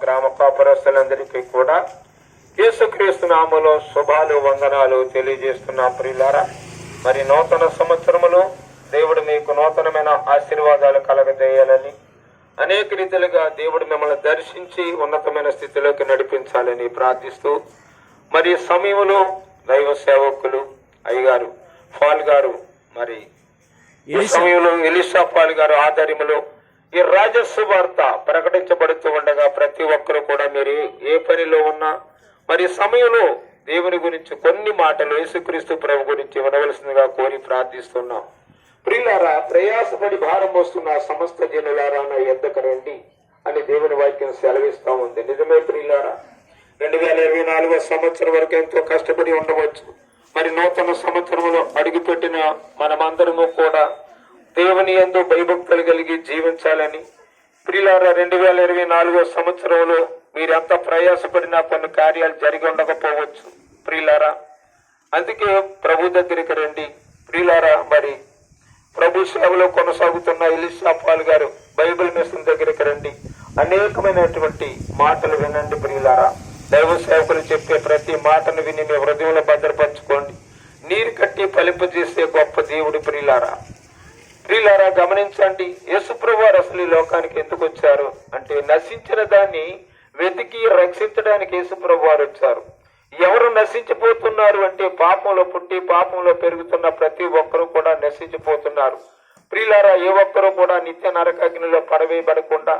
గ్రామ కాపురస్తులందరికీ కూడా యేసుక్రీస్తు నామములో శుభాలు వందనాలు తెలియజేస్తున్న ప్రియులారా, మరి నూతన సంవత్సరములో దేవుడు మీకు నూతనమైన ఆశీర్వాదాలు కలగజేయాలని, అనేక రీతిలుగా దేవుడు మిమ్మల్ని దర్శించి ఉన్నతమైన స్థితిలోకి నడిపించాలని ప్రార్థిస్తూ, మరి సమయంలో దైవ సేవకులు అయ్యగారు పాల్ గారు, మరి ఈ సమయంలో ఎలీషా పాల్ గారు ఆధ్వర్యంలో ఈ రాజస్సు వార్త ప్రకటించబడుతూ ఉండగా ప్రతి ఒక్కరు కూడా మీరు ఏ పనిలో ఉన్నా మరి సమయంలో దేవుని గురించి కొన్ని మాటలు యేసుక్రీస్తు ప్రభు గురించి వినవలసిందిగా కోరి ప్రార్థిస్తున్నాం. ప్రియులారా, ప్రయాసపడి భారం మోస్తున్న సమస్త జనులారా నా యొద్దకు రండి అని దేవుని వాక్యం సెలవిస్తా ఉంది. నిజమే ప్రియులారా, 2024 సంవత్సరం వరకు ఎంతో కష్టపడి ఉండవచ్చు. మరి నూతన సంవత్సరంలో అడుగుపెట్టిన మనమందరము కూడా దేవుని యందు భయభక్తులు కలిగి జీవించాలని, ప్రియులారా 2024 సంవత్సరంలో మీరెంత ప్రయాసపడినా కొన్ని కార్యాలు జరిగి ఉండకపోవచ్చు ప్రియులారా. అందుకే ప్రభు దగ్గరికి రండి ప్రియులారా. మరి ప్రభు సేవలో కొనసాగుతున్న ఎలీషా పాల్ గారు బైబిల్ మిషన్ దగ్గరికి రండి, అనేకమైనటువంటి మాటలు వినండి ప్రియులారా. దైవ సేవకులు చెప్పే ప్రతి మాటను విని మీ హృదయంలో భద్రపరచుకోండి. నీరు కట్టి ఫలింపజేసే గొప్ప దేవుడు ప్రియులారా. ప్రియులారా, గమనించండి, యేసుప్రభు వారు అసలు ఈ లోకానికి ఎందుకు వచ్చారు అంటే నశించిన దాన్ని వెతికి రక్షించడానికి యేసుప్రభు వారు వచ్చారు. ఎవరు నశించిపోతున్నారు అంటే పాపంలో పుట్టి పాపంలో పెరుగుతున్న ప్రతి ఒక్కరూ కూడా నశించిపోతున్నారు ప్రియులారా. ఏ ఒక్కరూ కూడా నిత్య నరకాగ్నిలో పడవేయబడకుండా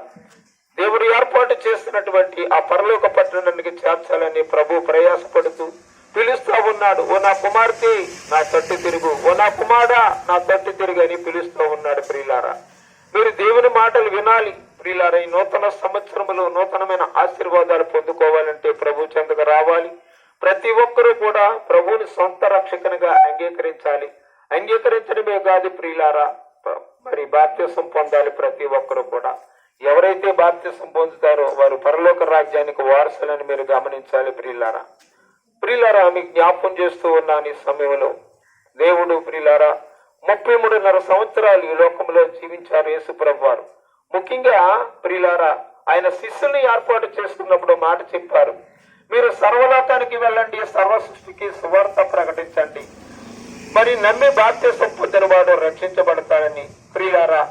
దేవుడు ఏర్పాటు చేస్తున్నటువంటి ఆ పరలోక పట్టణానికి చేర్చాలని ప్రభు ప్రయాసపడుతూ పిలుస్తా ఉన్నాడు. ఓ నా కుమార్తె నా తట్టు తిరుగు, ఓ నా కుమారుడా నా తట్టు తిరుగు అని పిలుస్తూ ఉన్నాడు ప్రియులారా. మీరు దేవుని మాటలు వినాలి ప్రియులారా. ఈ నూతన సంవత్సరంలో నూతనమైన ఆశీర్వాదాలు పొందుకోవాలంటే ప్రభు చెంతకు రావాలి. ప్రతి ఒక్కరూ కూడా ప్రభువుని సొంత రక్షకునిగా అంగీకరించాలి. అంగీకరించడమే కాదు ప్రియులారా, మరి బాప్తిసం పొందాలి ప్రతి ఒక్కరూ కూడా. ఎవరైతే బాప్తిసం పొందుతారో వారు పరలోక రాజ్యానికి వారసులని మీరు గమనించాలి ప్రియులారా. ప్రియులారా, మీకు జ్ఞాపకం చేస్తూ ఉన్నాను ఈ సమయంలో దేవుడు ప్రియులారా 33.5 సంవత్సరాలు ఈ లోకంలో జీవించారు యేసుప్రభు వారు. ముఖ్యంగా ప్రియులారా, ఆయన శిష్యుల్ని ఏర్పాటు చేసుకున్నప్పుడు మాట చెప్పారు, మీరు సర్వలోకానికి వెళ్ళండి, సర్వ సృష్టికి సువార్త ప్రకటించండి, మరి నమ్మి బాప్తిసం పొందినవాడు రక్షించబడతాడని, ప్రియులారా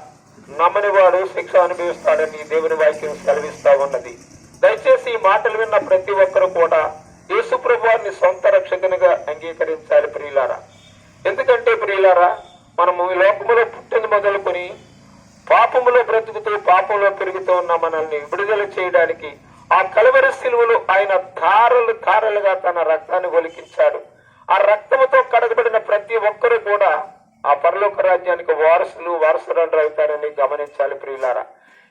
నమ్మనివాడు శిక్ష అనుభవిస్తాడని దేవుని వాక్యం సెలవిస్తా ఉన్నది. దయచేసి ఈ మాటలు విన్న ప్రతి ఒక్కరు కూడా యేసుప్రభు వారిని సొంత రక్షకునిగా అంగీకరించాలి ప్రియులారా. ఎందుకంటే ప్రియులారా, మనము ఈ లోకములో పుట్టిన మొదలుకొని పాపములో బ్రతుకుతూ పాపంలో పెరుగుతూ ఉన్న మనల్ని విడుదల చేయడానికి ఆ కలువరి శిలువలో ఆయన ధారలుగా తన రక్తాన్ని ఒలికించాడు. ఆ రక్తముతో కడగబడిన ప్రతి ఒక్కరూ కూడా ఆ పరలోక రాజ్యానికి వారసురాలు అవుతారని గమనించాలి ప్రియులారా.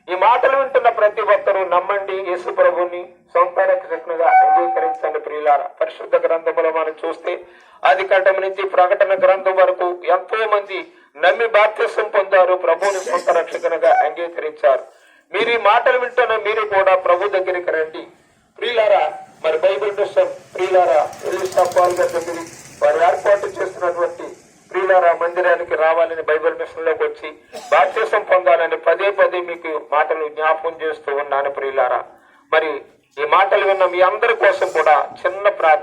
ఈ మాటలు వింటున్న ప్రతి ఒక్కరూ నమ్మండి, యేసు ప్రభుని సొంత రక్షకునిగా అంగీకరించండి ప్రియులారా. పరిశుద్ధ గ్రంథంలో మనం చూస్తే ఆదికాండం నుంచి ప్రకటన గ్రంథం వరకు ఎంతో మంది నమ్మి బాప్తిసం పొందారు, ప్రభువుని సొంత రక్షకునిగా అంగీకరించారు. మీరు ఈ మాటలు వింటున్న మీరు కూడా ప్రభు దగ్గరికి రండి ప్రియులారా. మరి బైబిల్ మిషన్ ప్రియులారా ఎలీషా పాల్ గారి దగ్గర వారు ఏర్పాటు చేస్తున్నటువంటి ప్రియులారా మందిరానికి రావాలని బైబిల్ మిషన్ లోకి వచ్చి బాప్తిసం పొందాలని పదే మీకు మాటలు జ్ఞాపకం చేస్తూ ఉన్నాను ప్రియులారా. మరి ఈ మాటలు విన్న మీ అందరి కోసం కూడా చిన్న ప్రార్థన.